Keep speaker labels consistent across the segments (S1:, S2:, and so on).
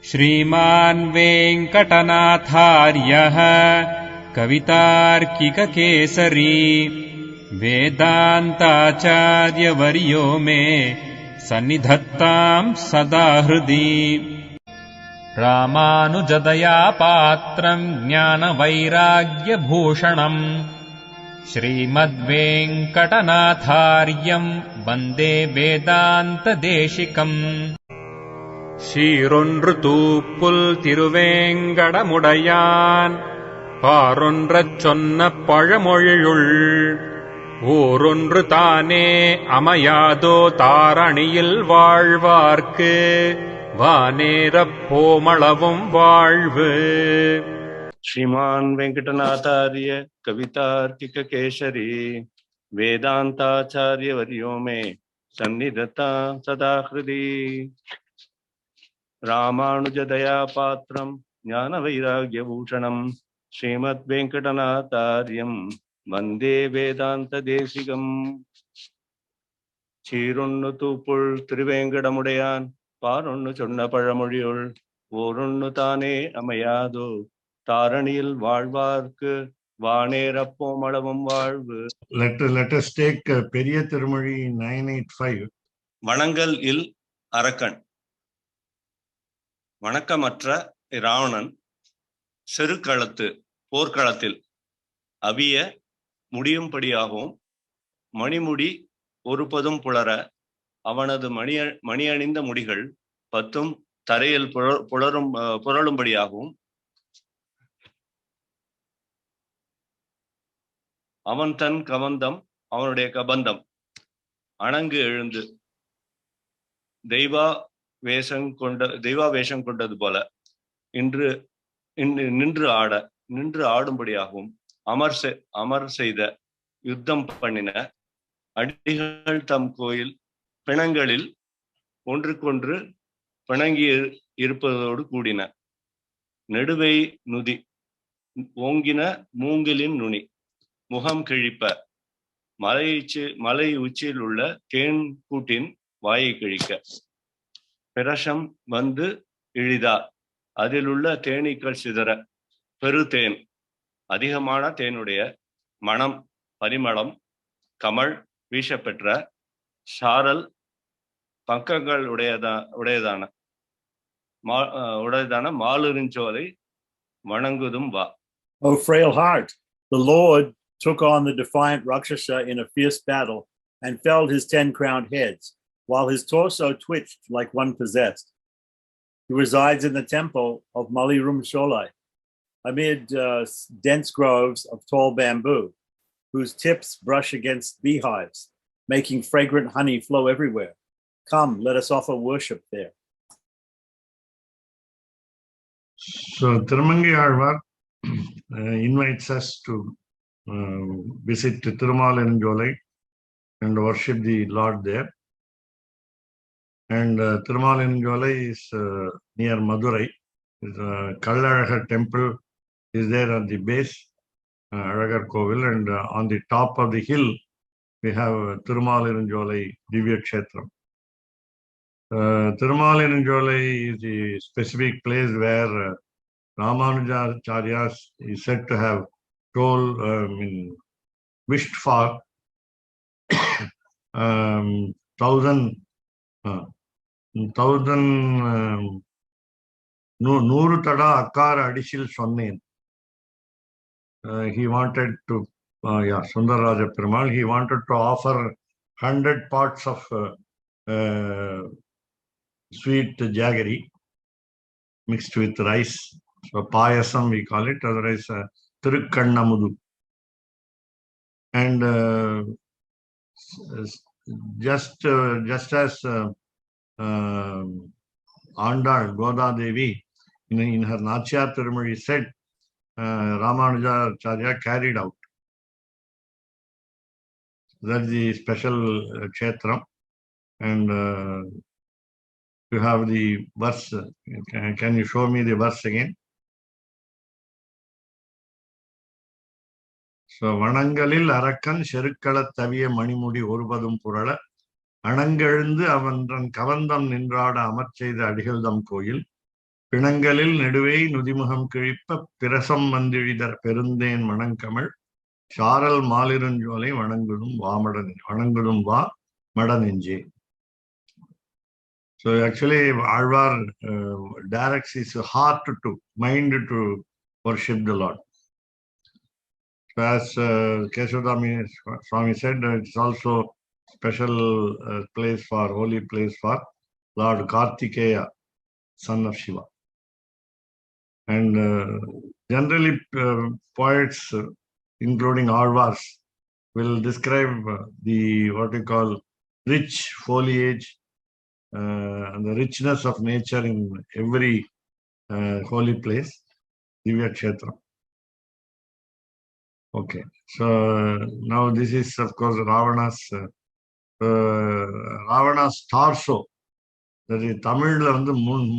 S1: श्रीमान् वेङ्कटनाथार्यः कवितार्किककेसरी वेदान्ताचार्यवर्यो मे सन्निधत्ताम् सदा हृदि। रामानुजदया पात्रम् ज्ञानवैराग्यभूषणम् श्रीमद्वेङ्कटनाथार्यम् वन्दे वेदान्तदेशिकम्। சீரொன்று தூப்புல் திருவேங்கடமுடையான் பாரொன்றச் சொன்ன பழமொழியுள் ஊரொன்று தானே அமையாதோ தாரணியில் வாழ்வார்க்கு வானேரப் போமளவும் வாழ்வு.
S2: श्रीमान वेंकटनाथार्य कवितार्किक केसरी वेदांताचार्य वर्यो में सन्निधत्ता सदा हृदि। रामानुजदया पात्रं ज्ञान वैराग्य भूषणं श्रीमद् वेंकटनाथार्यं वंदे वेदांत देशिकम्। சீரொன்னு தூப்புள் திருவேங்கடமுடையான் பாரொன்னு சொன்ன பழமொழியுள் ஓரொன்னு தானே அமையாதோ தாரணியில் வாழ்வார்க்கு வானேரப்போம் அளவும் வாழ்வு.
S3: Let us take பெரிய திருமொழி 985.
S2: வணங்கல் இல் அரக்கன். வணக்கமற்ற இராவணன் போர்க்களத்தில் அவிய முடியும்படியாகவும் மணிமுடி ஒருபதும் புலர அவனது மணியணிந்த முடிகள் 10 தரையில் புரளும்படியாகவும் அவன் தன் கவந்தம் அவனுடைய கபந்தம் அணங்கு எழுந்து தெய்வா வேஷம் கொண்டது போல நின்று ஆடும்படியாகவும் அமர் செய்த யுத்தம் பண்ணின அடிகள் தம் கோயில் பிணங்களில் ஒன்றுக்கொன்று பிணங்கி இருப்பதோடு கூடின. நெடுவை நுதி ஓங்கின மூங்கிலின் நுனி முகம் கிழிப்ப மலை உச்சியில் உள்ள தேன் கூட்டின் வாயை கிழிக்க. பிரசம் வந்து இழிதா அதில் உள்ள தேனீக்கள் சிதற. பெருதேன் அதிகமான தேனுடைய மனம் பரிமளம் கமல் வீசப்பெற்ற சாரல் பக்கங்கள் உடையதான மாலுரிஞ்சோலை வணங்குதும் வா.
S4: O frail heart, the Lord took on the defiant Rakshasa in a fierce battle and felled his 10 crowned heads, while his torso twitched like one possessed. He resides in the temple of Malirum Sholai, amid dense groves of tall bamboo, whose tips brush against beehives, making fragrant honey flow everywhere. Come, let us offer worship there.
S3: So Thirumangai invites us to visit Thirumalenjolai and worship the Lord there. And Thirumalenjolai is near Madurai. Kallalagar temple is there at the base, Alagar Kovil, and on the top of the hill we have Thirumalenjolai Divya Kshetram. Thirumalenjolai is the specific place where Ramanujacharya is said to have wished for 1,000 tada akkara adishil sonnen. He wanted to Sundararaja Perumal, he wanted to offer 100 pots of sweet jaggery mixed with rice. So payasam we call it, otherwise Tirukkannamudu. And just as Andal Goda Devi in her Nachya Tirumazhi said, Ramanujacharya carried out. That's the special Kshetram. And you have the verse. Can you show me the verse again? So Vanangalil Arakan Sherikala Tavia Manimudi Urbadum Purala Anangelந்து அவன்றன் கவந்தம் நின்றாட அமர்ச்செய்த அடிகள்தம் கோயில் பிணங்களில் நெடுவை நுதிமுகம் கிழிப்ப பிரசம் வந்திழிதர் பெருந்தேன் மணங்கமிழ் சாரல் மாலிருஞ்சோலை வணங்குதும் வா மட நெஞ்சே. So actually Alvar directs his heart to mind to worship the Lord. So as Keshavdami Swami said, it's also special place for holy place for Lord Kartikeya, son of Shiva. And generally poets, including Alvars, will describe the what we call rich foliage and the richness of nature in every holy place, Divya Kshetra. Okay, so now this is of course Ravana's torso. That is Tamil வந்து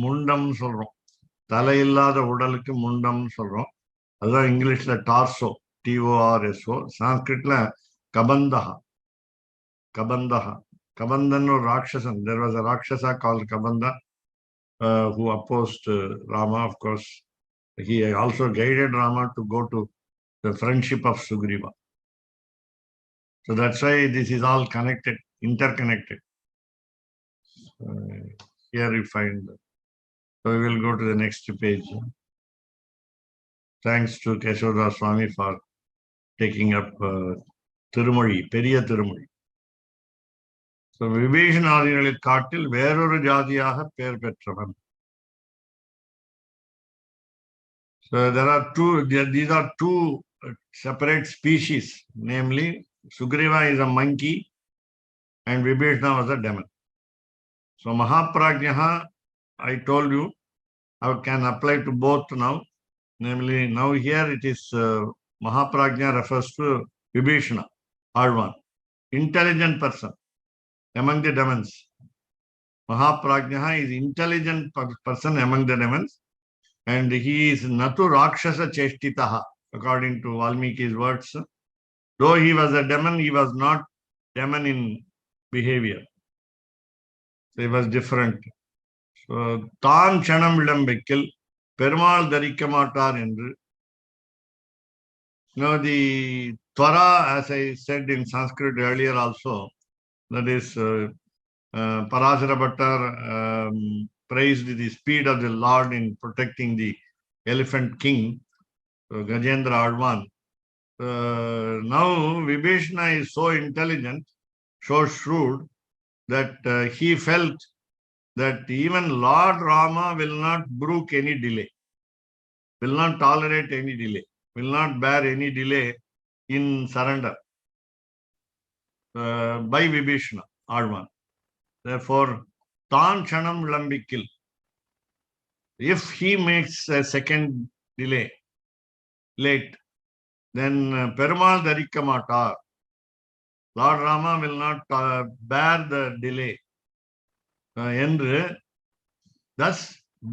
S3: முண்டம் சொல்றோம், தலை இல்லாத உடலுக்கு முண்டம் சொல்றோம். அதுதான் இங்கிலீஷ்ல torso, TORSO. சான்ஸ்கிரிட்ல கபந்தஹா. Kabandan or Rakshasan. There was a Rakshasa called Kabanda who opposed Rama. Of course, he also guided Rama to go to the friendship of Sugriva. So that's why this is all connected, interconnected. Here you find. So we will go to the next page. Thanks to Keshavda Swami for taking up Tirumozhi, Periya Tirumozhi. So விபீஷணாதிகளில் காட்டில் வேறொரு ஜாதியாக பெயர் பெற்றவன். So these are two separate species, namely Sugriva is a monkey and Vibhishana was a demon. So Mahaprajnaha, I told you, I can apply to both now. Namely, now here it is Mahaprajna refers to Vibhishana, Alvan, intelligent person among the demons. Mahaprajnaha is intelligent person among the demons, and he is Natu Rakshasa Cheshtitaha, according to Valmiki's words. Though he was a demon, he was not demon in behavior. So he was different. So Tan Chanam Vilambekil, Perumal Darikamatar Endru. Now the Twara, as I said in Sanskrit earlier also, that is Parashara Bhattar praised the speed of the Lord in protecting the elephant king, Gajendra Advan. Now Vibhishana is so intelligent, so shrewd, that he felt that even Lord Rama will not brook any delay, will not tolerate any delay, will not bear any delay in surrender by Vibhishana Advan. Therefore, Tan Chanam Lambikil. If he makes a second delay, late, then Perumal Darikamatar, Lord Rama will not bear the delay. என்று thus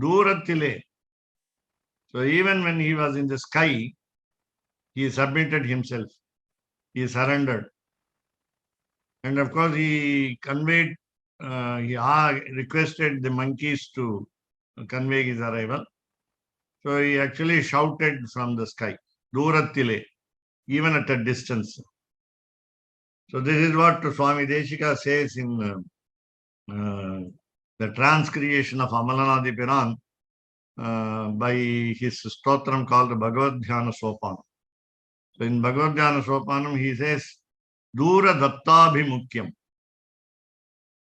S3: Durathile. So even when he was in the sky, he submitted himself, he surrendered. And of course, he conveyed, he requested the monkeys to convey his arrival. So he actually shouted from the sky, Durathile, even at a distance. So this is what Swami Deshika says in the transcreation of Amalanadi Piran by his stotram called Bhagavad Dhyana Sopanam. So in Bhagavad Dhyana Sopanam, he says, Dura Dattabhimukyam.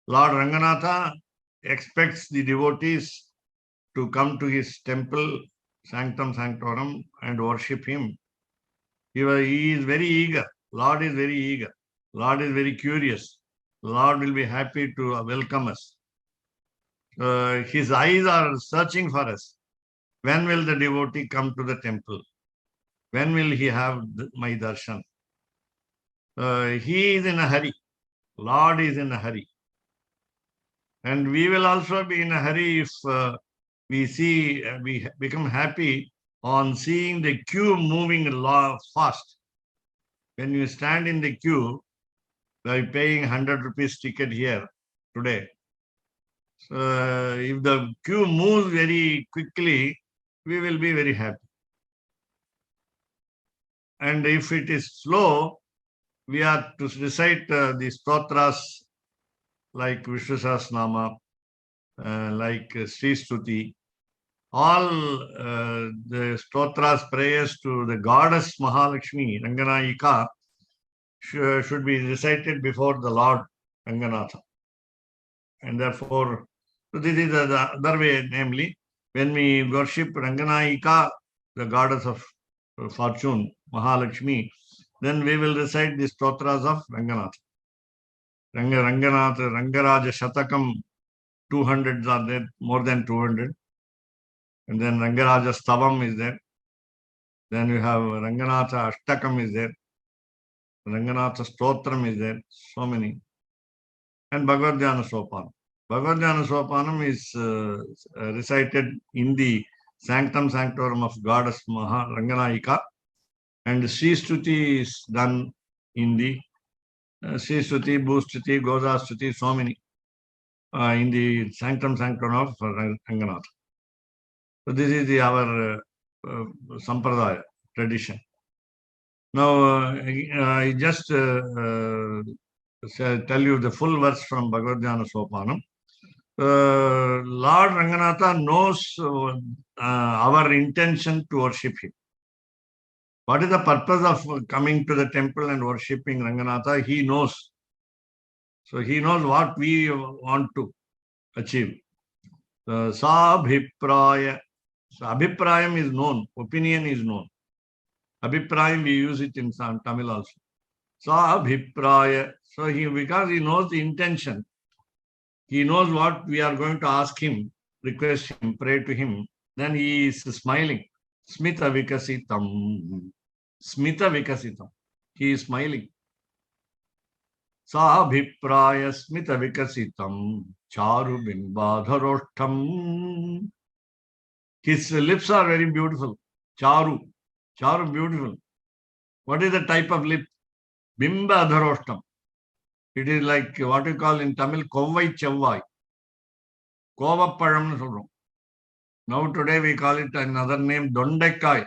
S3: Lord Ranganatha expects the devotees to come to his temple, Sanctum Sanctorum, and worship him. He is very eager. Lord is very eager. Lord is very curious. Lord will be happy to welcome us. His eyes are searching for us. When will the devotee come to the temple? When will he have my darshan? He is in a hurry. Lord is in a hurry. And we will also be in a hurry if we become happy on seeing the queue moving fast. When you stand in the queue by paying 100 rupees ticket here today, So if the queue moves very quickly, we will be very happy. And if it is slow, we are to recite the stotras like Vishnu Sahasranama, like Sri Stuti, all the stotras, prayers to the goddess Mahalakshmi, Ranganayika, should be recited before the Lord Ranganatha. And therefore, so this is the other way, namely, when we worship Ranganayika, the goddess of fortune, Mahalakshmi, then we will recite the stotras of Ranganatha. Ranganatha, Rangaraja Shatakam, 200s are there, more than 200. And then Rangaraja Stavam is there. Then you have Ranganatha Ashtakam is there. Ranganatha Stotram is there. So many. And Bhagavad Dhyana Sopanam. Bhagavad Dhyana Sopanam is recited in the Sanctum Sanctorum of Goddess Ranganayika. And Sri Stuti is done in the Sri Stuti, Bhustuti, Goza Stuti, so many in the Sanctum Sanctorum of Ranganatha. So this is our Sampradaya, tradition. Now, I just tell you the full verse from Bhagavad Dhyana Sopanam. Lord Ranganatha knows our intention to worship him. What is the purpose of coming to the temple and worshipping Ranganatha? He knows. So he knows what we want to achieve. Sabhipraya. So Abhiprayam is known. Opinion is known. Abhiprayam, we use it in Tamil also. Sabhipraya. So because he knows the intention, he knows what we are going to ask him, request him, pray to him, then he is smiling. Smita vikasitam. Smita vikasitam. He is smiling. Sabhipraya smita vikasitam. Charu bimbadharostham. His lips are very beautiful. Charu. Charu, beautiful. What is the type of lip? Bimbadharostham. It is like what we call in Tamil, Kovvai Chavvai. Kovappalam சொல்றோம். Now today we call it another name, Dondekkai.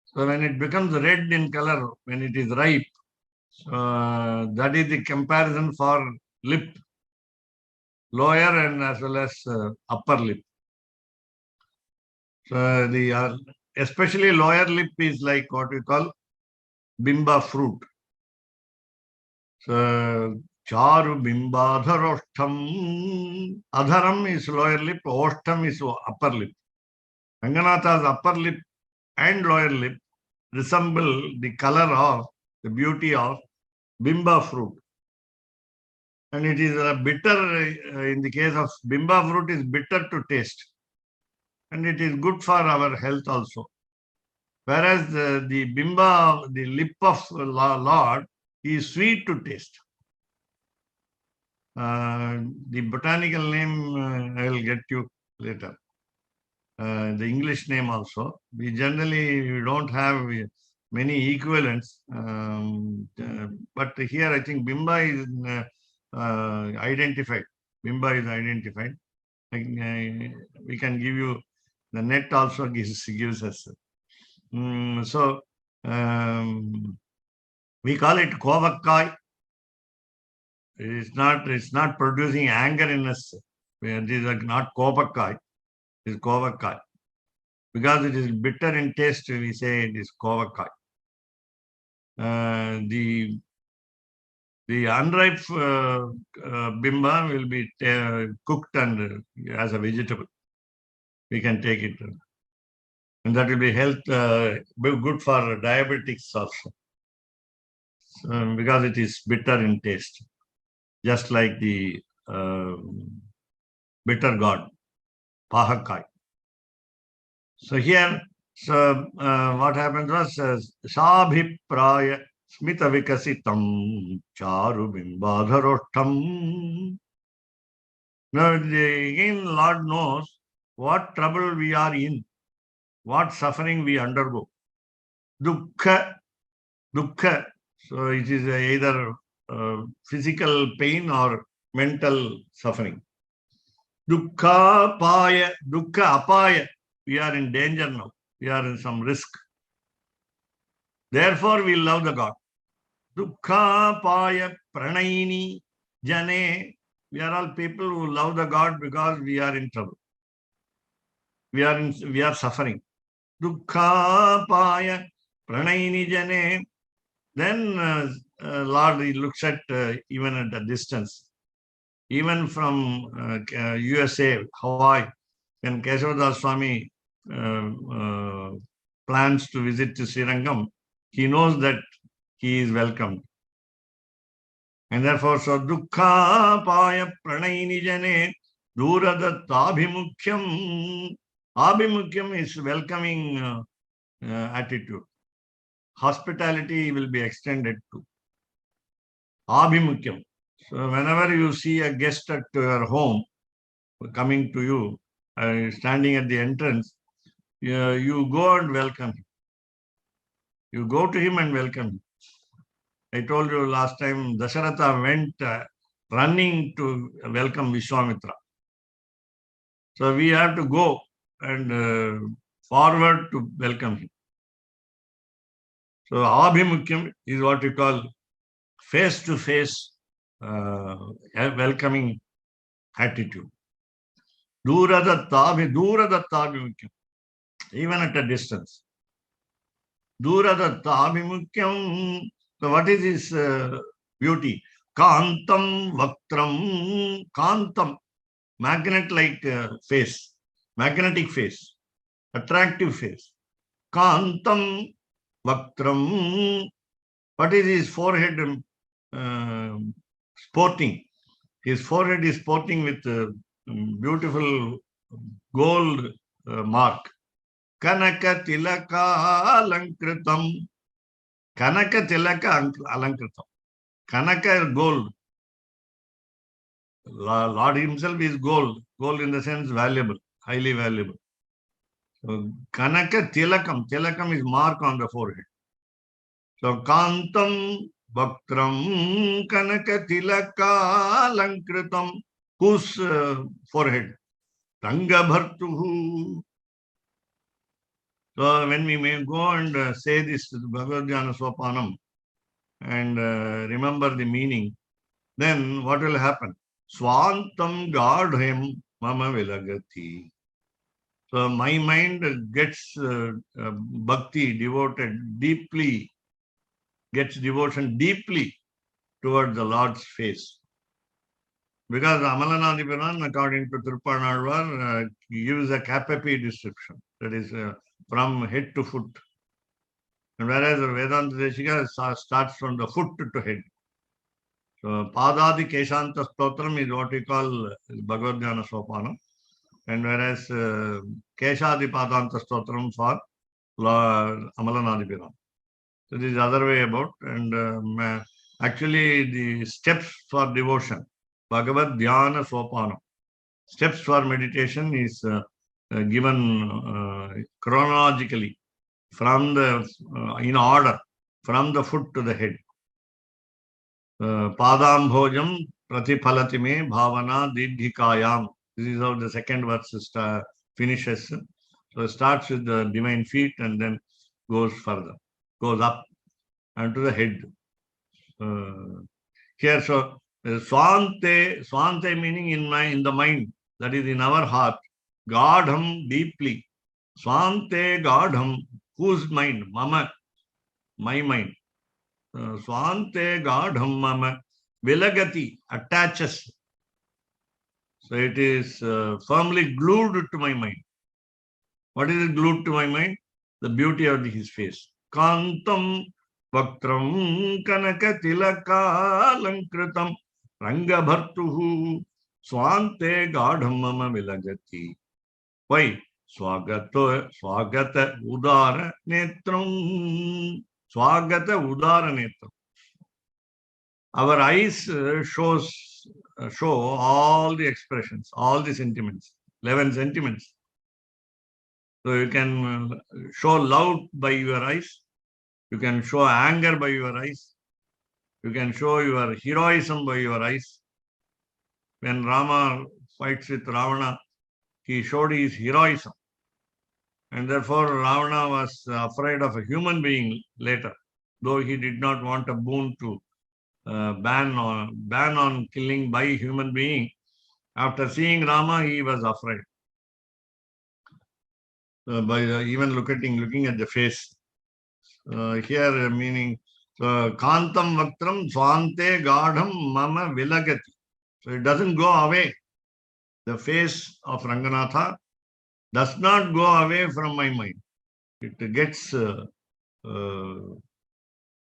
S3: So when it becomes red in color, when it is ripe, that is the comparison for lip, lower and as well as upper lip. So the especially lower lip is like what we call bimba fruit. So Charu bimbadharostham. Adharam is lower lip, oshtham is upper lip. Ranganatha's upper lip and lower lip resemble the color of, the beauty of bimba fruit. And it is bitter, in the case of bimba fruit, is bitter to taste. And it is good for our health also. Whereas the bimba, the lip of Lord, is sweet to taste. The botanical name I will get you later. The English name also. We generally don't have many equivalents. But here I think bimba is identified. Bimba is identified. We can give you, the net also gives us. So we call it Kovakkai. It's not producing anger in us. These are not Kovakkai. It is Kovakkai. Because it is bitter in taste, we say it is Kovakkai. The unripe bimba will be cooked and as a vegetable. We can take it. And that will be good for diabetics also. Because it is bitter in taste. Just like the bitter god, Pahakai. So here, what happens was Sabhipraya Smita Vikasitam Charu Bimbadharostham. Now again, Lord knows what trouble we are in, what suffering we undergo. Dukkha. So it is either physical pain or mental suffering. Dukkha paya, dukkha apaya. We are in danger now. We are in some risk. Therefore, we love the God. Dukkha paya pranayini jane. We are all people who love the God because we are in trouble. We are suffering. Dukkha paya pranayini jane. Then Lord, he looks at even at a distance, even from USA, Hawaii, when Kesavadas Swami plans to visit to Srirangam, he knows that he is welcomed. And therefore, so dukkha paya pranayini jane duradatabhimukyam. Abhimukyam is welcoming attitude. Hospitality will be extended to. Abhimukyam. So whenever you see a guest at your home coming to you, standing at the entrance, you go and welcome him. You go to him and welcome him. I told you last time, Dasharatha went running to welcome Vishwamitra. So we have to go and forward to welcome him. So Abhimukyam is what we call face-to-face welcoming attitude. Duradatabhimukyam, even at a distance. Duradatabhimukyam. So what is his beauty? Kantam vaktram. Kantam, magnet-like face, magnetic face, attractive face. Kantam vaktram. What is his forehead sporting? His forehead is sporting with beautiful gold mark. Kanaka tilaka alankritam. Kanaka tilaka alankritam. Kanaka is gold. Lord himself is gold. Gold in the sense valuable, highly valuable. So Kanaka tilakam. Tilakam is mark on the forehead. So Kantam Bhaktram Kanaka Tilaka Lankritam. Whose forehead? Rangabhartuhu. So when we may go and say this Bhagavad Dhyana Sopanam and remember the meaning, then what will happen? Swantam Gadhem Mama Vilagati. So my mind gets bhakti, devoted deeply, gets devotion deeply towards the Lord's face. Because Amalanadiparan, according to Tirupanalvar, gives a kapapi description, that is from head to foot. And whereas Vedanta Deshika starts from the foot to head. So Padadi Keshanta Stotram is what we call Bhagavad Dhyana Sopanam. And whereas Keshadi Padanta Stotram for Amalanadiparan. So this is the other way about. And actually the steps for devotion, Bhagavad Dhyana Sopanam. Steps for meditation is given chronologically from the in order from the foot to the head. Padambhojam pratiphalati me bhavana didhikayam. This is how the second verse finishes. So it starts with the divine feet and then goes further, goes up and to the head. Here, so Swante meaning in the mind, that is in our heart. Gadham, deeply. Swante Gadham, whose mind? Mama, my mind. Swante Gadham Mama. Vilagati, attaches. So it is firmly glued to my mind. What is it glued to my mind? The beauty of his face. Kantam Vaktram Kanaka Tilaka Lankritam Rangabhartuhu Swante Gadham Mama Vilagati. Why? Swagata Udara Netram. Swagata Udara Netram. Our eyes show all the expressions, all the sentiments, 11 sentiments. So you can show love by your eyes. You can show anger by your eyes. You can show your heroism by your eyes. When Rama fights with Ravana, he showed his heroism. And therefore, Ravana was afraid of a human being later, though he did not want a boon to ban on killing by human being. After seeing Rama, he was afraid. By even looking at the face. Here meaning Kantam Vaktram Swante Gadham Mama Vilagati. So it doesn't go away. The face of Ranganatha does not go away from my mind. It gets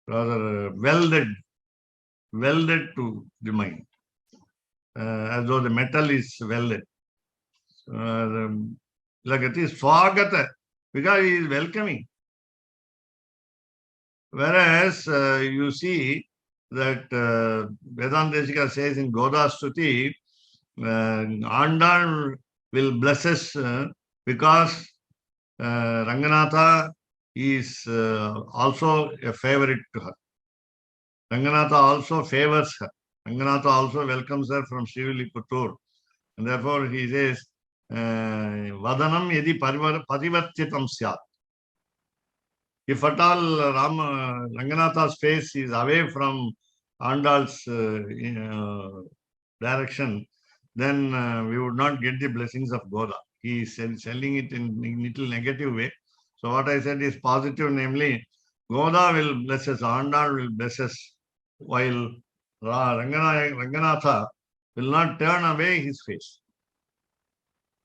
S3: rather welded to the mind, as though the metal is welded. Vilagati Swagata, because he is welcoming. Whereas you see that Vedanta Desika says in Godastuti, Andal will bless us because Ranganatha is also a favorite to her. Ranganatha also favors her. Ranganatha also welcomes her from Shriviliputtur. And therefore he says, Vadanam yadi parivartitam syat. If at all Ranganatha's face is away from Andal's direction, then we would not get the blessings of Goda. He is selling it in a little negative way. So what I said is positive, namely, Goda will bless us, Andal will bless us, while Ranganatha will not turn away his face.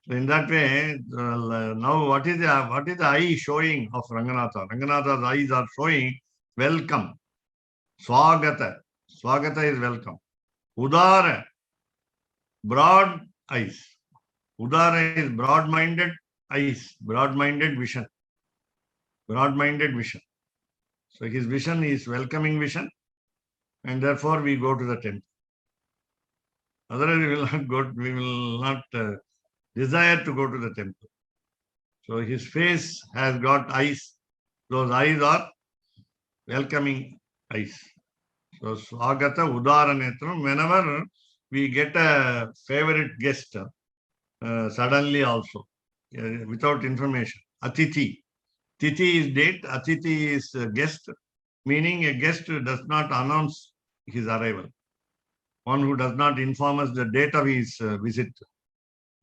S3: So in that way, now what is the eye showing of Ranganatha? Ranganatha's eyes are showing welcome. Swagata. Swagata is welcome. Udara, broad eyes. Udara is broad-minded eyes, broad-minded vision. Broad-minded vision. So his vision is welcoming vision, and therefore we go to the temple. Otherwise we will not go, we will not desire to go to the temple. So his face has got eyes. Those eyes are welcoming eyes. So Swagata Udaranetram, whenever we get a favorite guest, suddenly also, without information, Atithi. Tithi is date, Atithi is guest, meaning a guest does not announce his arrival. One who does not inform us the date of his visit.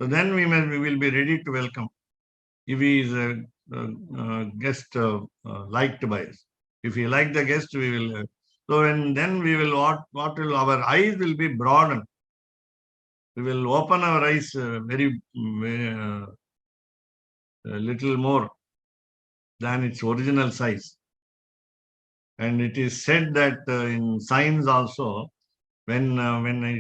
S3: So then we will be ready to welcome if he is a guest liked by us. If he like the guest, we will. Then we will what will our eyes will be broadened. We will open our eyes very little more than its original size. And it is said that in science also, when only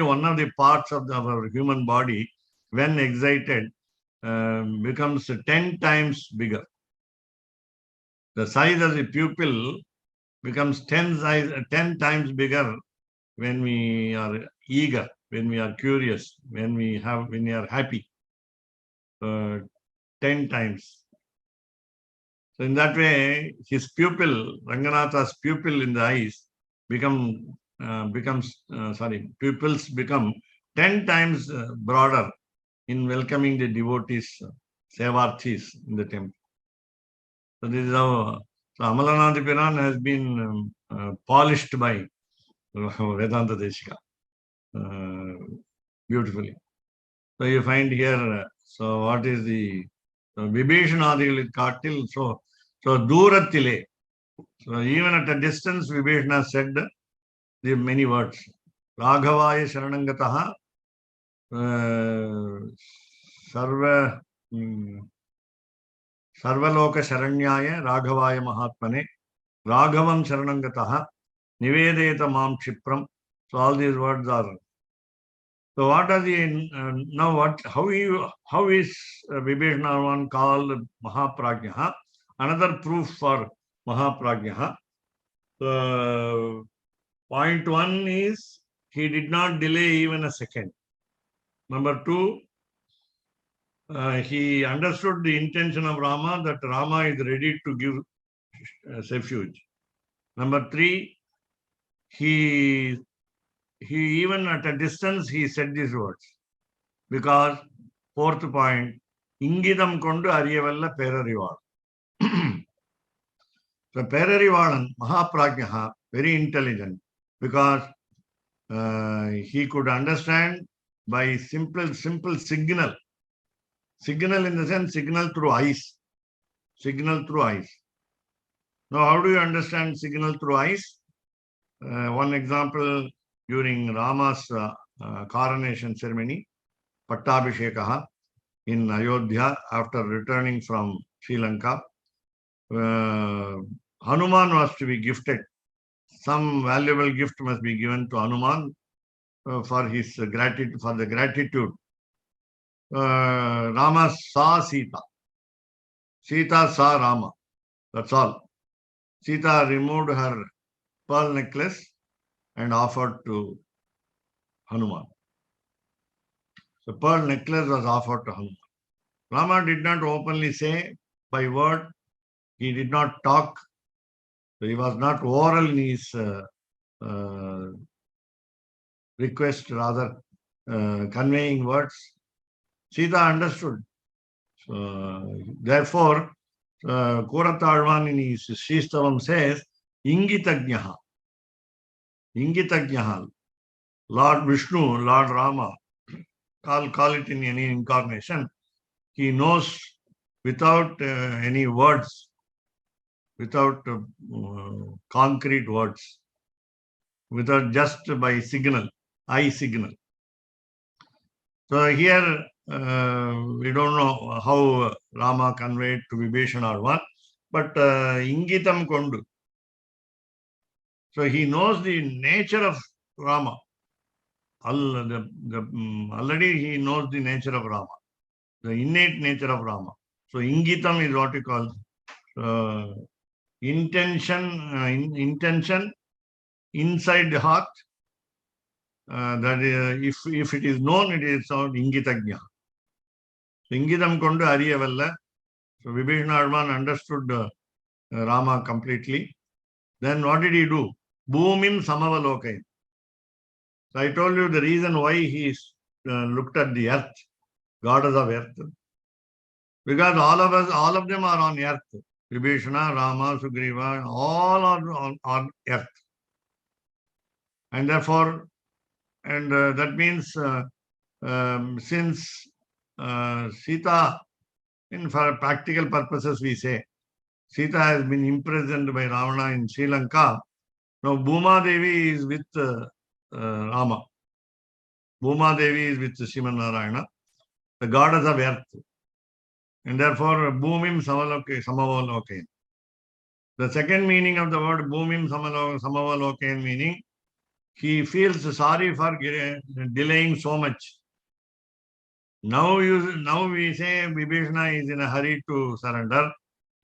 S3: one of the parts of our human body, when excited, becomes 10 times bigger. The size of the pupil becomes 10 times bigger when we are eager, when we are curious, when we are happy. 10 times. So in that way, his pupil, Ranganatha's pupil in the eyes, pupils become 10 times broader in welcoming the devotees, Sevarthis in the temple. So this is how Amalanath Piran has been polished by Vedanta Deshika beautifully. So you find here, so what is the Vibhishanadigal Katil? So Durattile. So even at a distance, Vibhishana said the many words. Raghavaya Sharanangataha Sarva Sarvaloka Sharanyaya Raghavaya Mahatmane Raghavam Sharanangataha Nivedeta Mam Kshipram. So all these words are. So what are the now how is Vibhishana one called Mahaprajna? Another proof for Mahaprajna. Point one is he did not delay even a second. Number two, he understood the intention of Rama, that Rama is ready to give refuge. Number three, he he even at a distance he said these words. Because fourth point, Ingidam kondu ariyavalla perarival. So Perarivalan, Mahaprajnaha, very intelligent, because he could understand by simple signal. Signal in the sense, signal through eyes. Signal through eyes. Now, how do you understand signal through eyes? One example, during Rama's coronation ceremony, Pattabhishekaha in Ayodhya, after returning from Sri Lanka, Hanuman was to be gifted. Some valuable gift must be given to Hanuman for his gratitude, for the gratitude. Rama saw Sita. Sita saw Rama. That's all. Sita removed her pearl necklace and offered to Hanuman. The pearl necklace was offered to Hanuman. Rama did not openly say by word. He did not talk. He was not oral in his request, rather conveying words. Sita understood. Therefore, Koratalvan in his Sristavam says, Ingitagnaha. Ingitagnaha. Lord Vishnu, Lord Rama, call it in any incarnation. He knows without any words, without concrete words, without just by signal, eye signal. So here we don't know how Rama conveyed to Vibhishana or what, but Ingitam Kondu. So he knows the nature of Rama. Already he knows the nature of Rama, the innate nature of Rama. So Ingitam is what we call intention inside the heart. That if it is known, it is called Ingitagnya. So Ingitam Kondu Ariyavalla. So Vibhishana Arman understood Rama completely. Then what did he do? Bhumim Samavalokai. So I told you the reason why he looked at the earth, goddess of earth. Because all of them are on earth. Vibhishana, Rama, Sugriva, all are on earth. And therefore, that means since Sita, for practical purposes we say, Sita has been imprisoned by Ravana in Sri Lanka. Now Bhuma Devi is with Rama. Bhuma Devi is with Sriman Narayana, the goddess of earth. And therefore, Bhumim Samavalokain. The second meaning of the word Bhumim Samavalokain meaning, he feels sorry for delaying so much. Now we say Vibhishana is in a hurry to surrender.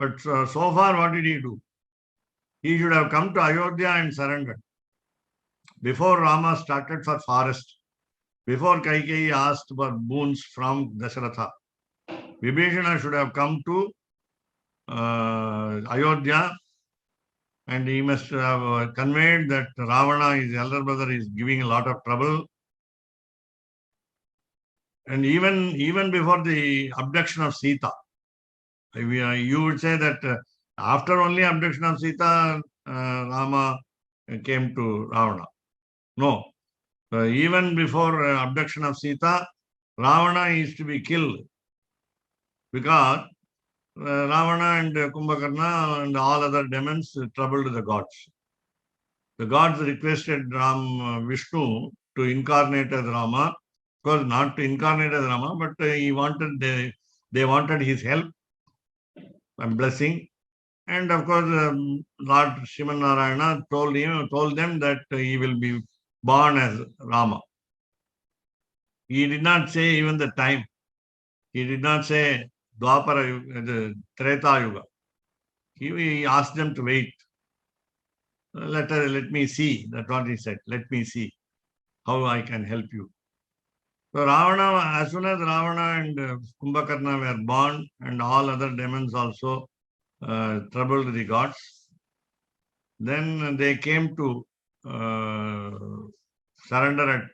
S3: But so far, what did he do? He should have come to Ayodhya and surrendered. Before Rama started for forest, before Kaikeyi asked for boons from Dasharatha, Vibhishana should have come to Ayodhya, and he must have conveyed that Ravana, his elder brother, is giving a lot of trouble. And even before the abduction of Sita, you would say that after only abduction of Sita, Rama came to Ravana. No. Even before abduction of Sita, Ravana is to be killed. Because Ravana and Kumbhakarna and all other demons troubled the gods. The gods requested Vishnu to incarnate as Rama. Of course, not to incarnate as Rama, but they wanted his help and blessing. And of course, Lord Sriman Narayana told them that he will be born as Rama. He did not say even the time. He did not say Dwapara, the Treta Yuga. He asked them to wait. Let me see. That's what he said. Let me see how I can help you. So Ravana, as soon as Ravana and Kumbhakarna were born, and all other demons also troubled the gods, then they came to surrender at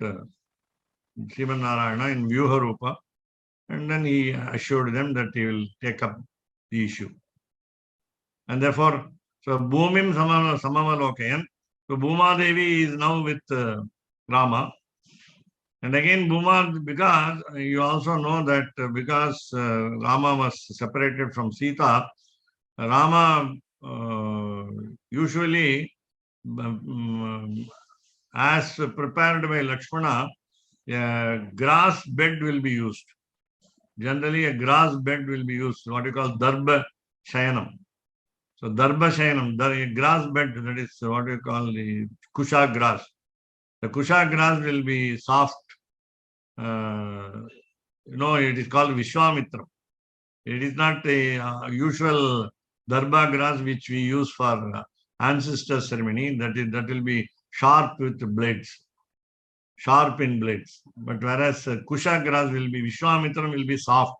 S3: Sriman Narayana in Vyuha Rupa, and then he assured them that he will take up the issue. And therefore, so Bhumim Samavalokayan, so Bhuma Devi is now with Rama. And again, Bhuma, because you also know that because Rama was separated from Sita, Rama usually, as prepared by Lakshmana, a grass bed will be used. Generally, a grass bed will be used, what you call Darbha Shayanam. So, Darbha Shayanam, the grass bed, that is what you call the Kusha grass. The Kusha grass will be soft. It is called Vishwamitra. It is not a usual Darbha grass which we use for ancestor ceremony. That will be sharp with blades. Sharp in blades, but whereas Kusha grass will be, Vishwamitra will be soft,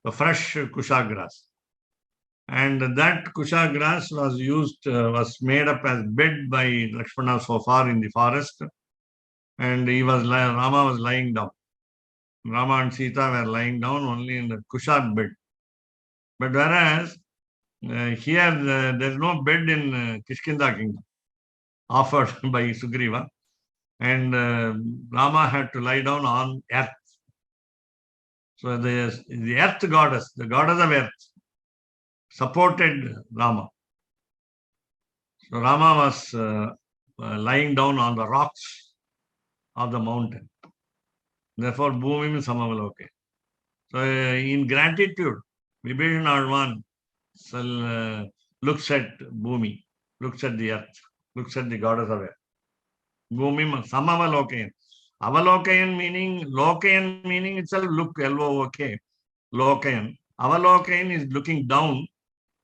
S3: the fresh Kusha grass. And that Kusha grass was used, was made up as bed by Lakshmana so far in the forest, and Rama was lying down. Rama and Sita were lying down only in the Kusha bed. But whereas here there is no bed in Kishkinda kingdom offered by Sugriva. And Rama had to lie down on earth. So the earth goddess, the goddess of earth, supported Rama. So Rama was lying down on the rocks of the mountain. Therefore, Bhumim Samavaloke. So in gratitude, Vibhishan Arvan looks at Bhumi, looks at the earth, looks at the goddess of earth. Bhumim Samavalokayan. Avalokayan meaning itself look, L-O-O-K, Lokayan. Avalokayan is looking down.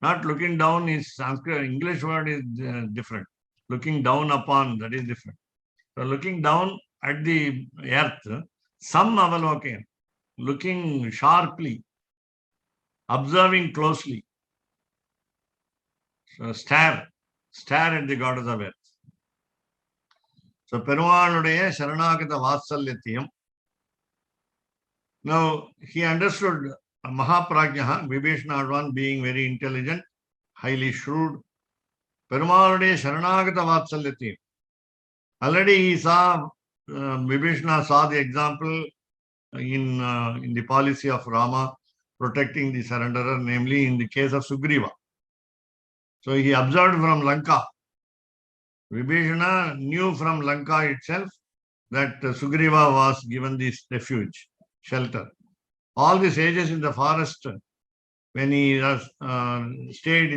S3: Not looking down is Sanskrit, English word is different. Looking down upon, that is different. So looking down at the earth, some Avalokayan, looking sharply, observing closely. So stare at the goddess of earth. So Perumaluடைய Sharanagata Vatsalyatiyam. Now he understood Mahaprajnaha, Vibhishana Advan being very intelligent, highly shrewd. Perumaluடைய Sharanagata Vatsalyatiyam. Already he saw, Vibhishana saw the example in the policy of Rama protecting the surrenderer, namely in the case of Sugriva. So he observed from Lanka. Vibhishana knew from Lanka itself that Sugriva was given this refuge, shelter. All the sages in the forest, when he stayed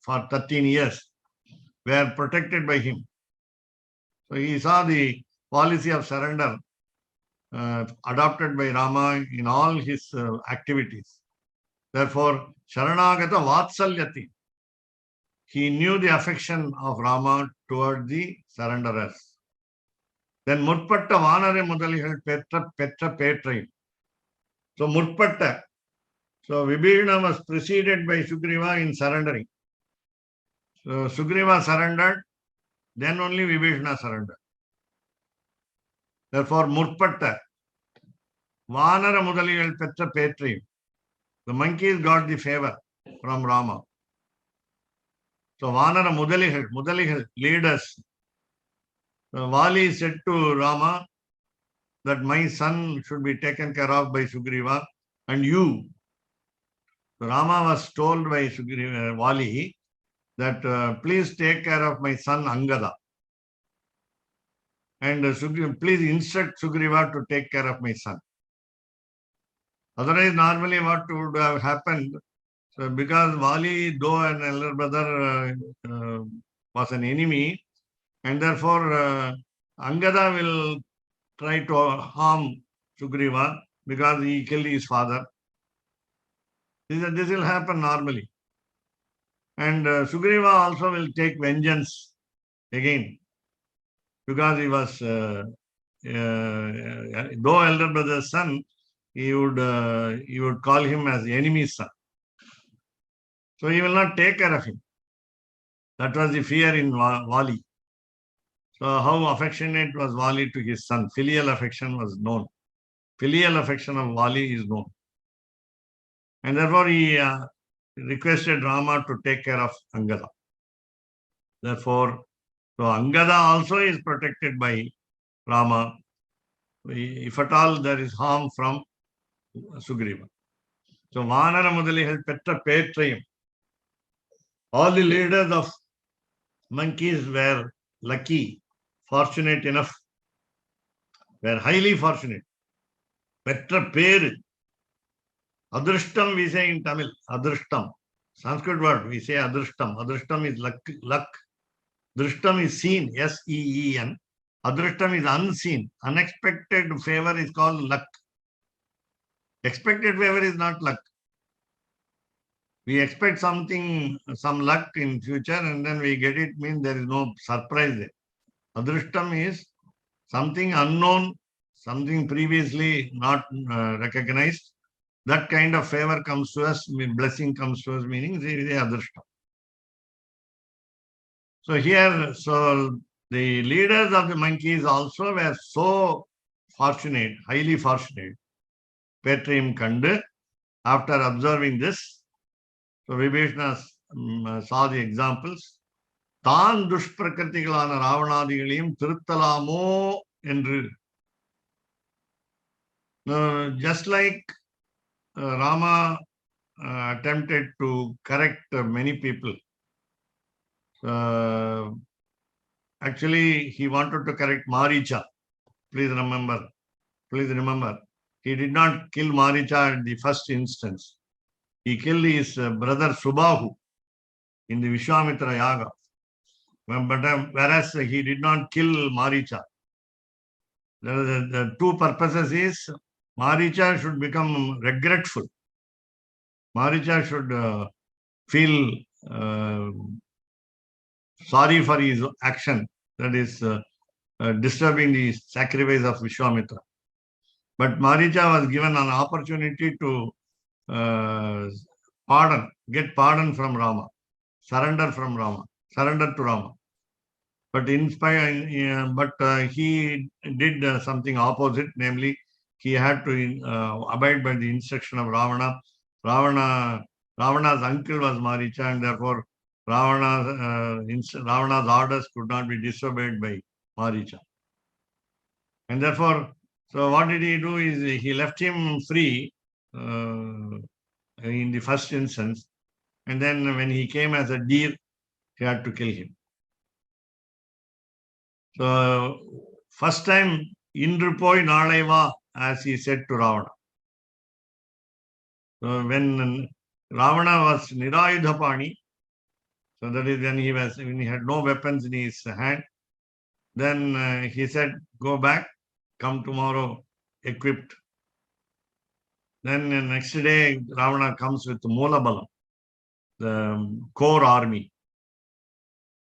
S3: for 13 years, were protected by him. So he saw the policy of surrender adopted by Rama in all his activities. Therefore, Sharanagata Vatsalyati. He knew the affection of Rama toward the surrenderers. Then Murpatta Vanare Mudalihal Petra Petrai. So Murpatta. So Vibhishana was preceded by Sugriva in surrendering. So Sugriva surrendered, then only Vibhishana surrendered. Therefore, Murpatta Vanara Mudalihal Petra Petrai. The monkeys got the favor from Rama. So Vanara Mudalihal, leaders. Vali said to Rama that my son should be taken care of by Sugriva and you. So Rama was told by Vali that please take care of my son Angada. And please instruct Sugriva to take care of my son. Otherwise, normally what would have happened, so because Vali, though an elder brother, was an enemy, and therefore Angada will try to harm Sugriva because he killed his father. This will happen normally. And Sugriva also will take vengeance again because he was, though elder brother's son, he would call him as the enemy's son. So he will not take care of him. That was the fear in Vali. So how affectionate was Vali to his son? Filial affection was known. Filial affection of Vali is known. And therefore he requested Rama to take care of Angada. Therefore, so Angada also is protected by Rama. If at all there is harm from Sugriva. So Vanara Mudaligal Petra Petrayam. All the leaders of monkeys were lucky, fortunate enough, were highly fortunate. Petra Per. Adrishtam we say in Tamil. Adrishtam. Sanskrit word we say adrishtam. Adrishtam is luck. Drishtam is seen. S-E-E-N. Adrishtam is unseen. Unexpected favor is called luck. Expected favor is not luck. We expect something, some luck in future, and then we get it, means there is no surprise there. Adrishtam is something unknown, something previously not recognized. That kind of favor comes to us, blessing comes to us, meaning it is adrishtam. So here, so the leaders of the monkeys also were so fortunate, highly fortunate. Petrium Kandu, after observing this, so Vibhishana saw the examples. Tan dushprakritigalana Ravanadigalayum Tiruttalamo endru. Just like Rama attempted to correct many people. Actually, he wanted to correct Maricha. Please remember. He did not kill Maricha at the first instance. He killed his brother Subahu in the Vishwamitra Yaga. But whereas he did not kill Maricha. The two purposes is Maricha should become regretful. Maricha should feel sorry for his action, that is disturbing the sacrifice of Vishwamitra. But Maricha was given an opportunity to get pardon from Rama, surrender to Rama. But he did something opposite, namely he had to abide by the instruction of Ravana. Ravana's uncle was Maricha, and therefore Ravana's orders could not be disobeyed by Maricha. And therefore, so what did he do is he left him free in the first instance, and then when he came as a deer, he had to kill him. So first time, Indrupoi Nalaiva, as he said to Ravana. So when Ravana was Nirayudhapani, so that is when he had no weapons in his hand, then he said, go back, come tomorrow equipped. Then the next day, Ravana comes with Moola Balam, the core army.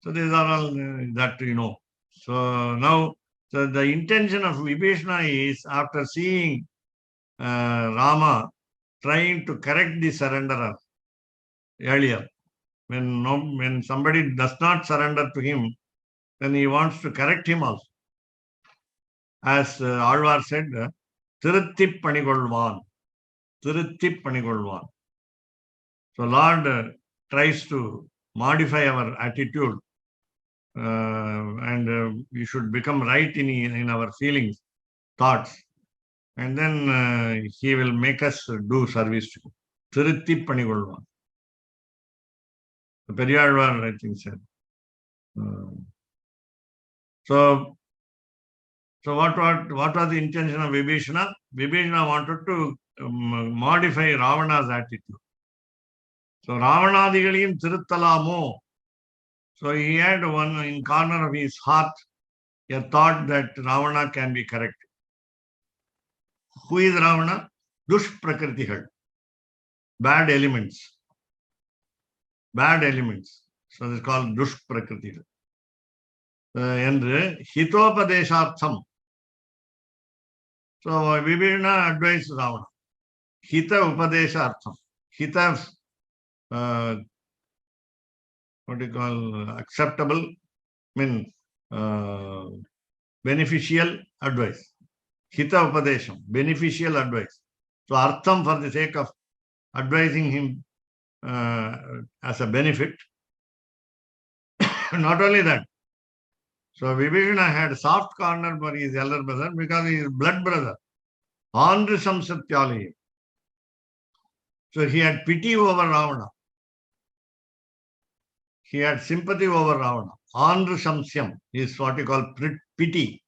S3: So these are all that you know. So now, so the intention of Vibhishana is, after seeing Rama trying to correct the surrenderer earlier, when somebody does not surrender to him, then he wants to correct him also. As Alvar said, Tiruttip Panigolvan. Tiruttip Panigolvan. So Lord tries to modify our attitude, and we should become right in our feelings, thoughts, and then he will make us do service to him. Tiruttip Panigolvan. Periyalvar, I think, said. So what was the intention of Vibhishana? Vibhishana wanted to modify Ravana's attitude. So Ravanadigalayum Tiruttalamo. So he had one in corner of his heart, a thought that Ravana can be corrected. Who is Ravana? Dushprakritigal. Bad elements. So it's called Dushprakritigal. And Hitopadeshartham. So Vibhishana advised Ravana. Hita Upadeshartham. Hita, what do you call, acceptable? I mean, beneficial advice. Hita Upadesham, beneficial advice. So Artham for the sake of advising him as a benefit. Not only that, so Vibhishana had soft corner for his elder brother because he is blood brother. Andrisam Satyali. So he had pity over Ravana. He had sympathy over Ravana. Andrisamsyam is what you call pity.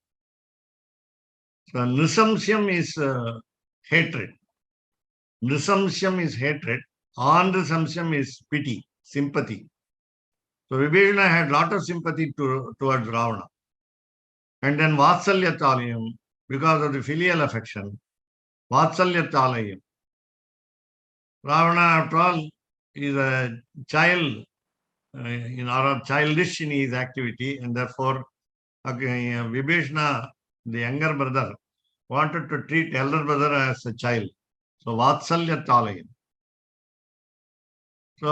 S3: So Nisamsyam is hatred. Nisamsyam is hatred. Andrisamsyam is pity, sympathy. So Vibhishana had lot of sympathy towards Ravana. And then Vatsalyataliyam, because of the filial affection, Vatsalyataliyam. Ravana, after all, is a child, or childish in his activity, and therefore Vibhishana, the younger brother, wanted to treat elder brother as a child. So Vatsalyataliyam. So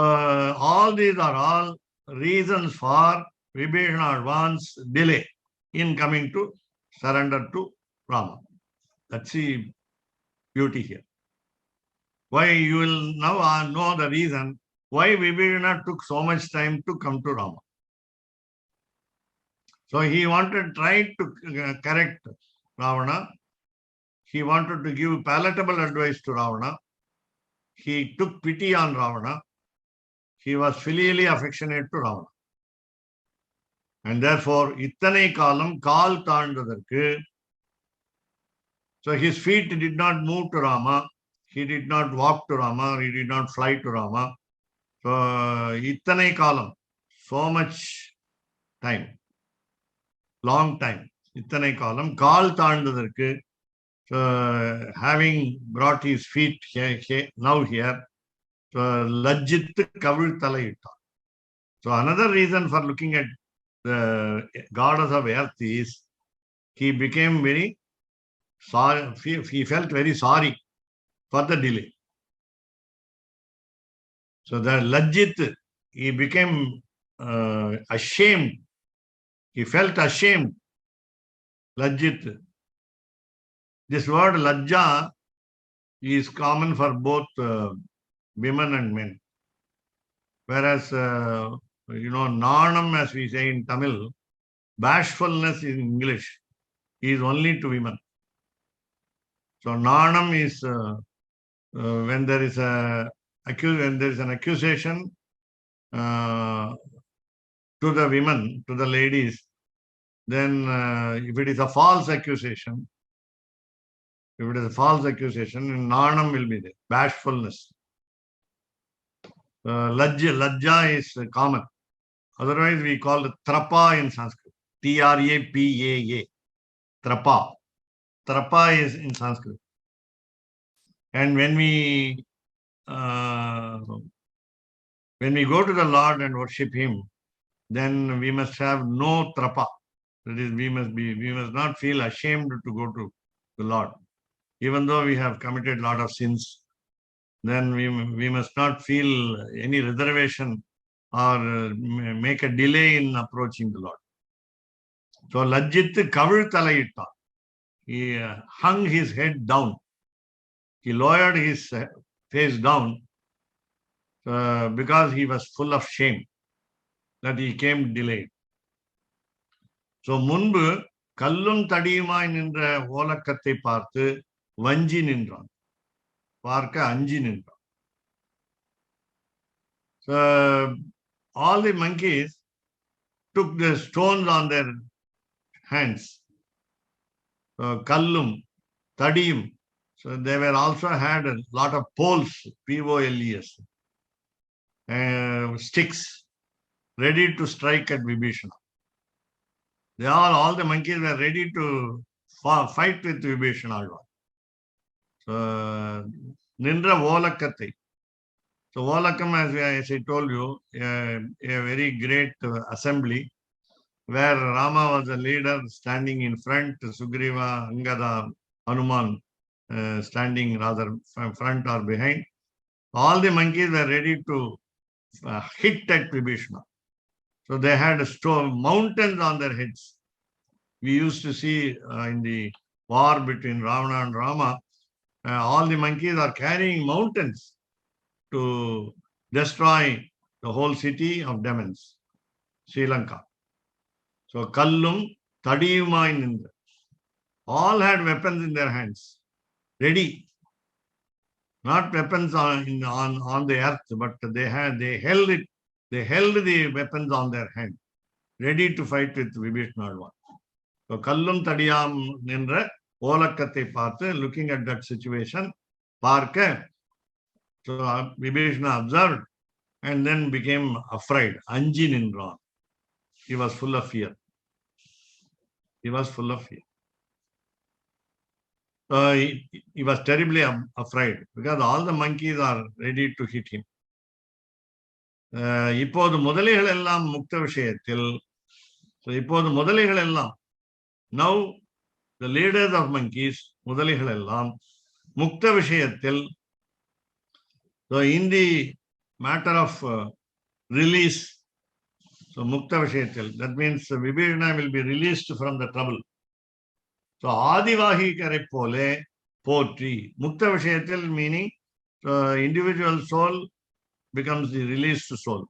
S3: all these are all reasons for Vibhishana advance delay in coming to surrender to Rama. That's the beauty here. Why you will now know the reason why Vibhishana took so much time to come to Rama. So he wanted, tried to correct Ravana. He wanted to give palatable advice to Ravana. He took pity on Ravana. He was filially affectionate to Ravana. And therefore, ittanai kalam kaal taandadharku. So his feet did not move to Rama. He did not walk to Rama. He did not fly to Rama. So ittanai kalam, so much time, long time. Ittanai kalam kaal taandadharku. So having brought his feet now here, so lajjit kavil talayita. So another reason for looking at the goddess of earth is he became very sorry. He felt very sorry for the delay. So the lajjit, he became ashamed. He felt ashamed. Lajjit. This word lajja is common for both women and men. Whereas, nanam, as we say in Tamil, bashfulness in English is only to women. So nanam is when there is an accusation to the women, to the ladies, then if it is a false accusation, nanam will be there, bashfulness. Lajja is common. Otherwise, we call it trapa in Sanskrit. Trapa. Trapa. Trapa is in Sanskrit. And when we go to the Lord and worship Him, then we must have no trapa. That is, we must not feel ashamed to go to the Lord. Even though we have committed a lot of sins, then we must not feel any reservation or make a delay in approaching the Lord. So Lajjit kavil talayita. He hung his head down. He lowered his face down because he was full of shame that he came delayed. So முன்பு கல்லும் தடியுமாய் நின்ற ஓலக்கத்தை பார்த்து வஞ்சி நின்றான். பார்க்க அஞ்சி நின்றான். So all the monkeys took the stones on their hands. Kallum, Tadiyum. So they were also had a lot of poles, P-O-L-E-S, sticks, ready to strike at Vibhishana. All the monkeys were ready to fight with Vibhishana. So, Nindra Volakati. So Volakam, as I told you, a very great assembly where Rama was the leader standing in front, Sugriva, Angada, Hanuman standing rather front or behind. All the monkeys were ready to hit at Vibhishana. So they had mountains on their heads. we used to see in the war between Ravana and Rama, all the monkeys are carrying mountains to destroy the whole city of demons, Sri Lanka. So Kallum, Tadiyumain, all had weapons in their hands, ready. Not weapons on the earth, but they held the weapons on their hand, ready to fight with Vibhishna. So Kallum Tadiyam Nindra, Olakate Partha, looking at that situation, Parka, so Vibhishna observed and then became afraid. Anji Nindra. He was full of fear. He was full of fear. So he was terribly afraid because all the monkeys are ready to hit him. இப்போது முதலைகள் எல்லாம் முக்த விஷயத்தில், இப்போது முதலைகள் எல்லாம், now the leaders of monkeys, முதலைகள் எல்லாம் முக்த விஷயத்தில், so in the matter of release, so mukta vishayatil, that means Vibhishna will be released from the trouble. So adivahikare pole potri, mukta vishayatil meaning individual soul becomes the released soul.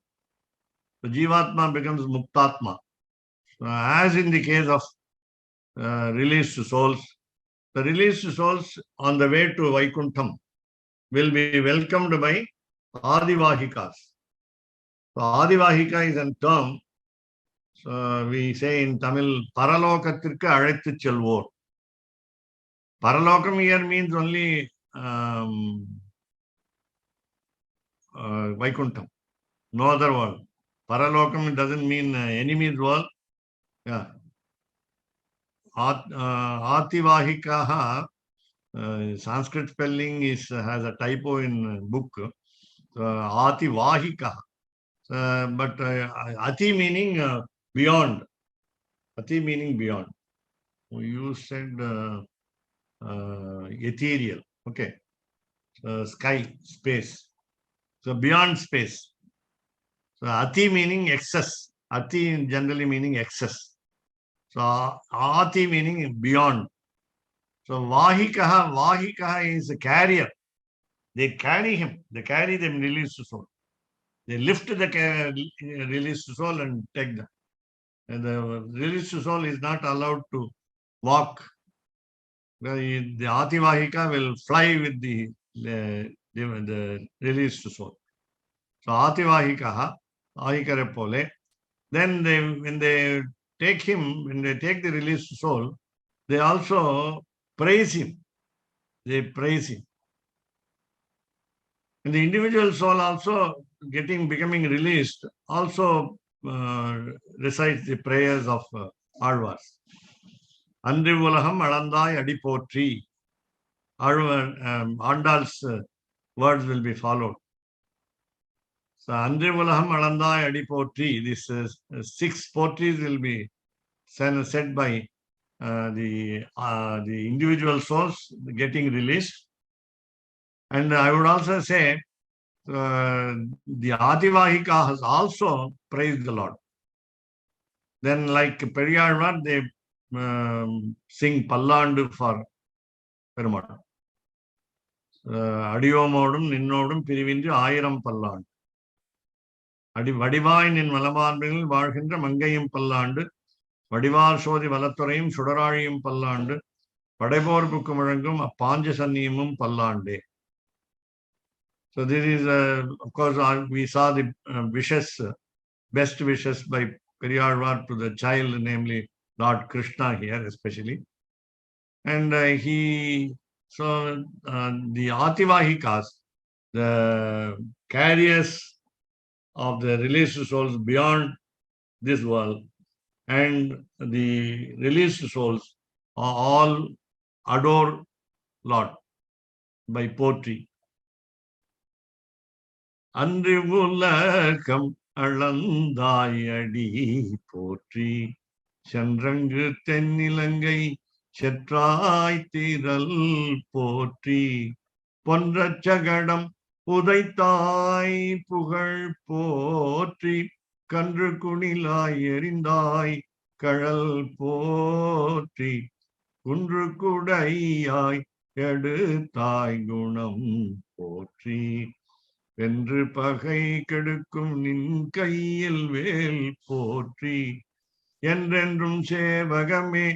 S3: So jivatma becomes muktatma. So as in the case of released souls, the released souls on the way to Vaikuntham will be welcomed by adivahikas. So adivahika is a term, so we say in Tamil, paralokathirku azhaithu selvor. Paralokam here means only Vaikuntham, no other world. Paralokam doesn't mean enemy's world. Yeah. Ativahikaha, Sanskrit spelling has a typo in book. Ativahika. But ati meaning beyond. Ati meaning beyond. You said ethereal. Okay. Sky, space. So beyond space. So ati meaning excess. Ati generally meaning excess. So ati meaning beyond. So vahikaha is a carrier. They carry him. They carry them released soul. They lift the released soul and take them. And the released soul is not allowed to walk. The ativahika will fly with the released soul. So ativahikaha, ahikare pole. Then when they take him, when they take the released soul, they also praise him. They praise him. And the individual soul also becoming released, also recites the prayers of Alvars. Andri ulaham alandai adipotri. Andal's words will be followed. So Andri ulaham alandai adipotri. These 6 poetries will be said by the individual souls getting released. And I would also say the Adivahika has also praised the Lord. Then like Periyalvar, they sing Pallandu for Perumal. Adiyomodum ninnodum pirivindri ayiram pallandu. Vadivai nin malamarbil vargindra mangayum pallandu. Vadivar sodi valatturayum sudarariyum pallandu. Vadivor bukkumurangum appanjasanniyumum pallande. So this is, of course, we saw the wishes, best wishes by Periyalvar to the child, namely Lord Krishna here especially. And so the Ativahikas, the carriers of the released souls beyond this world, and the released souls all adore Lord by poetry. அன்று உலகம் அளந்தாயடி போற்றி சென்றங்கு தென்னிலங்கை செற்றாய் திரள் போற்றி பொன்றச் சகடம் புதைத்தாய் புகழ் போற்றி கன்று குணிலாய் எறிந்தாய் கழல் போற்றி குன்று குடையாய் எடுத்தாய் குணம் போற்றி வென்று பகை கெடுக்கும் நின் கையில் வேல் போற்றி என்றென்றும் சேவகமே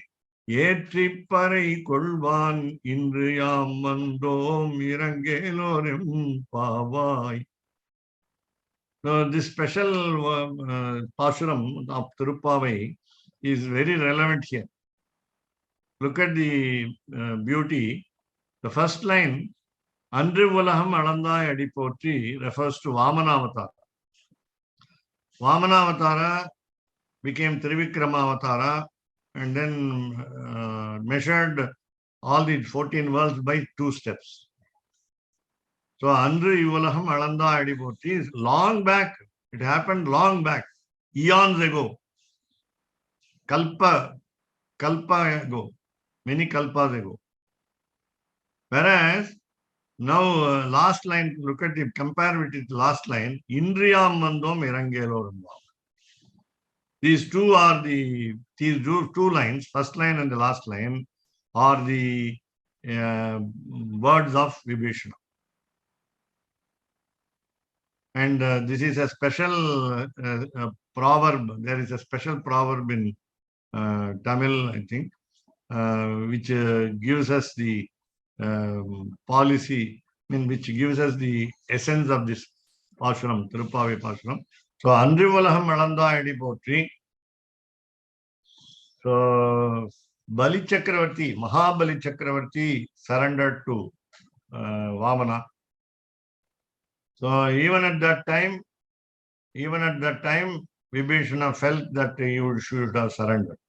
S3: ஏற்றிப் பறை கொள்வான் இன்று யாம் வந்தோம் இறங்கேலோரும் பாவாய். So this special Pashuram of Tirupavai is very relevant here. Look at the beauty. The first line, Andru Ulaham Alandai Adipotri, refers to Vamanavatar. Vamanavatar became Trivikrama Avatara and then measured all the 14 worlds by 2 steps. So Andru Ulaham Alanda Adipotri is long back. It happened long back, eons ago. Kalpa ago, many kalpas ago. Whereas now last line, look at the compare with the last line, Indriyam Mandom Irangelorum. These two lines, first line and the last line, are the words of Vibhishana. And this is a special proverb. There is a special proverb in Tamil, I think, which gives us the policy, which gives us the essence of this Pashuram, Tirupavai Pashuram. So, Andru Ulaham Alanda Adipotri. So, Bali Chakravarti, Mahabali Chakravarti surrendered to Vamana. So, even at that time, Vibhishana felt that he should have surrendered.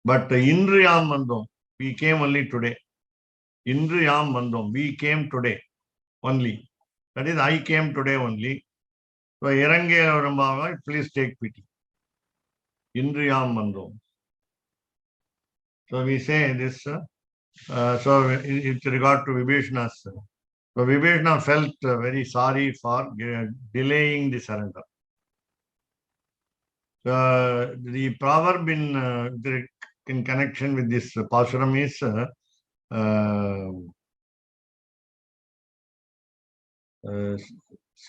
S3: But Indriyam Mandom, we came only today. Indriyam Mandom, we came today only. That is, I came today only. So, Irangelorum, please take pity. Indriyam Mandom. So, we say this. So, with regard to Vibhishana, so Vibhishana felt very sorry for delaying the surrender. The proverb in connection with this Pashuram is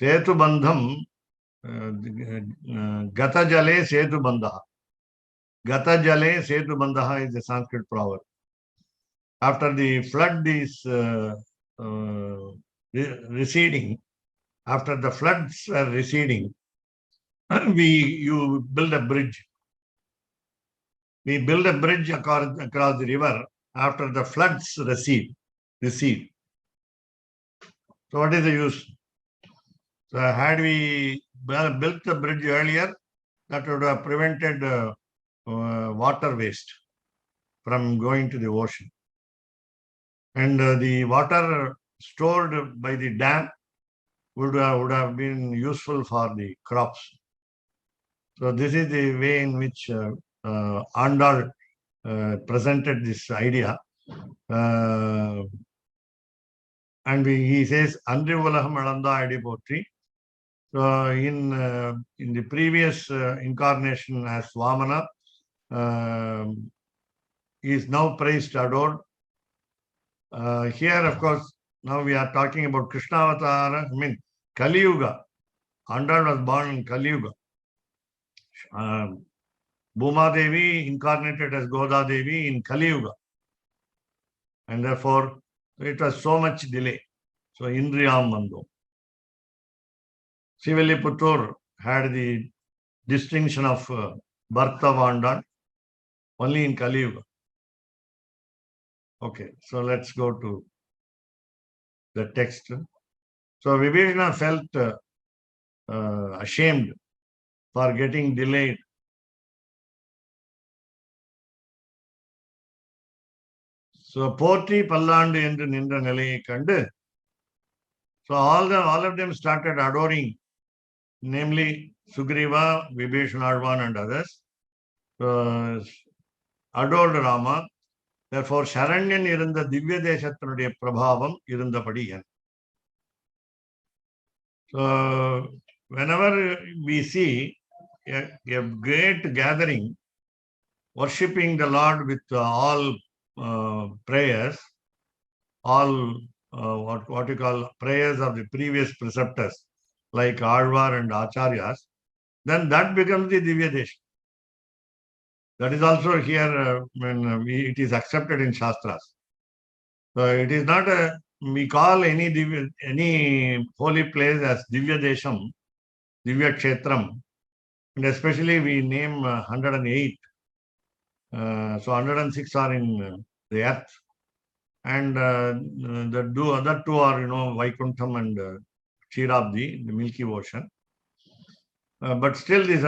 S3: Setu Bandham Gata Jale Setu Bandha. Gata Jale Setu Bandha is the Sanskrit proverb. After the flood is receding, after the floods are receding, you build a bridge. We build a bridge across the river after the floods recede. So what is the use? So had we built the bridge earlier, that would have prevented water waste from going to the ocean. And the water stored by the dam would have been useful for the crops. So this is the way in which Andal presented this idea. And he says, Andru Ulaham Alanda Adipotri. So in the previous incarnation as Vamana, he is now praised, adored. Here, of course, now we are talking about Krishna Avatara, Kali Yuga. Andal was born in Kali Yuga. Bhuma Devi incarnated as Goda Devi in Kali Yuga. And therefore, it was so much delay. So, Indriyam Mandom. Siviliputtur had the distinction of birth of Andal only in Kali Yuga. Okay, so let's go to the text. So, Vibhishana felt ashamed for getting delayed. So, Porti Pallandu endru nindra nilayai kandu. So, all of them started adoring, namely Sugriva, Vibhishana Advan and others. Adored Rama. Therefore, Sharanyan irunda Divya Deshathanuடைய Prabhavam இருந்தபடியன். So, whenever we see a great gathering worshipping the Lord with all prayers, all what you call prayers of the previous preceptors, like Alvar and Acharyas, then that becomes the Divya Desha. That is also here when it is accepted in Shastras. So it is not we call any holy place as Divya Desham, Divya Kshetram, and especially we name 108. So 106 are in the earth, and the other two are Vaikuntham and Kshetrabdi, the Milky Ocean. But still, this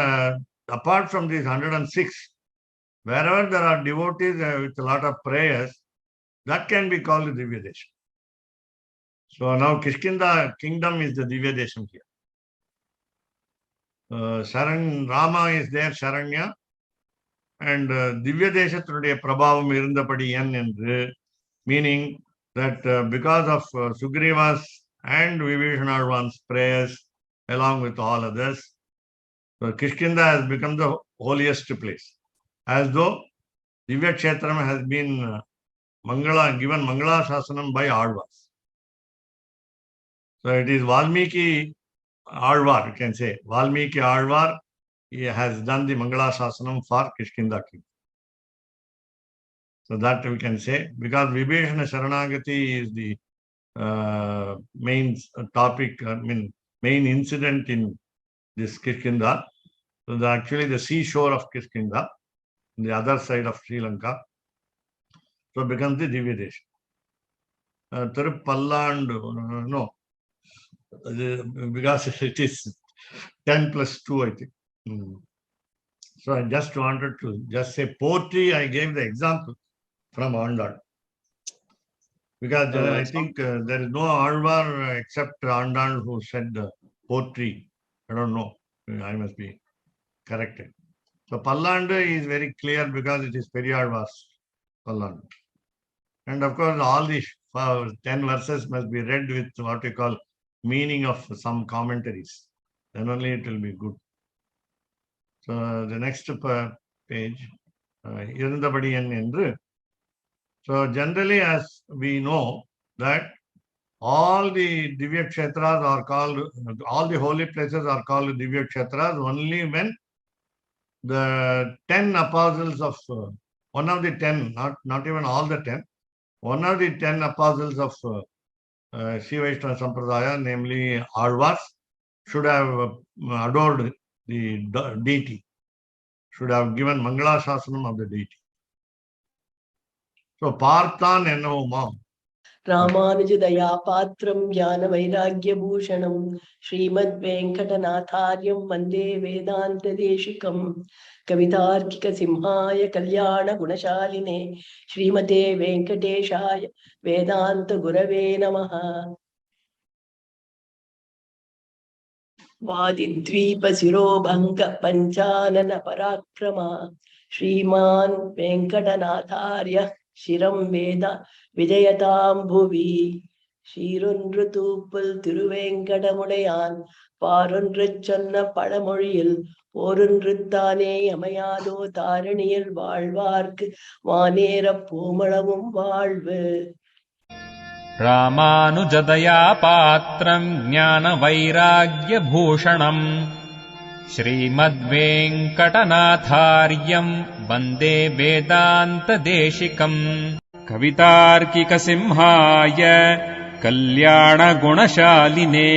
S3: apart from these 106, wherever there are devotees with a lot of prayers, that can be called the Divya Desham. So now Kishkinda kingdom is the Divya Desham here. Rama is there, Sharanya, and Divya Deshatruடைய பிரபாவம் இருந்தபடி என்று, meaning that because of Sugriva's and Vibhishanarvan's prayers along with all others, so Kishkinda has become the holiest place, as though Divya Kshetram has been given Mangala Shasanam by Alvars. So it is Valmiki Alvar, you can say. Valmiki Alvar, he has done the Mangala Shasanam for Kishkinda king. So that we can say, because Vibhishana Sharanagati is the main topic, main incident in this Kishkinda. So actually the seashore of Kishkinda, on the other side of Sri Lanka, so it becomes the Divya Desha. Tirupalland, no, because it is 10 plus 2, I think. So I just wanted to just say poetry, I gave the example from Andal. Because I think there is no Alvar except Andal who said poetry. I don't know. I must be corrected. So Palland is very clear because it is Periyalvar's Palland. And of course, all these 10 verses must be read with what we call meaning of some commentaries. Then only it will be good. So the next page, Irundabadiyan Endru. So generally, as we know that all the Divya Kshetras are called, all the holy places are called Divya Kshetras only when the 10 apostles of, one of the 10, not even all the 10, one of the 10 apostles of Sri Vaishnava Sampradaya, namely Alvars, should have adored the deity, should have given Mangala Shasanam of the deity. So Parthan Ennovum.
S5: Ramanujadayapatram Jnana Vairagyabhushanam Srimad Venkatanathāryam Vande Vedanta Deshikam Kavitarkika Simhaya Kalyana Gunashaline Srimate Venkateshaya Vedanta Gurave Namaha. Vadidvipa Sirobhanga Panchanana Parakrama Sriman Venkatanatharya Shiram Veda Vijayatam Bhuvi Shirundru Tupul Thiruvenkadamudayan Parundru Chonna Padamozhiyil Porundruthane Amayado Tharaniyil Vaalvarkku Vaanera Poomalavum Vaalvu.
S1: Ramanujadaya Patram Jnana Vairagyabhushanam Srimad Venkatanathāryam Vande Vedanta Deshikam Kavitarkika Simhaya Kalyana Gunashaline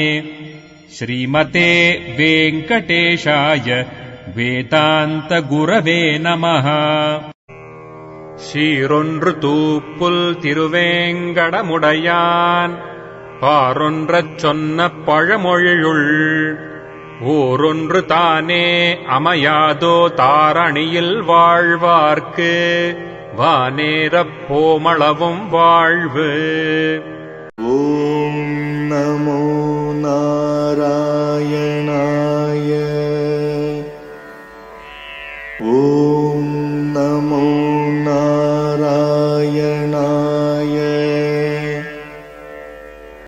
S1: Srimate Venkateshaya Vedanta Gurave Namaha. சீரொன்று Thoopul Thiruvengadamudaiyan பாரொன்றச் சொன்ன பழமொழியுள் ஓரொன்று தானே அமையாதோ தாரணியில் வாழ்வார்க்கு வானேரப் போமளவும் வாழ்வு.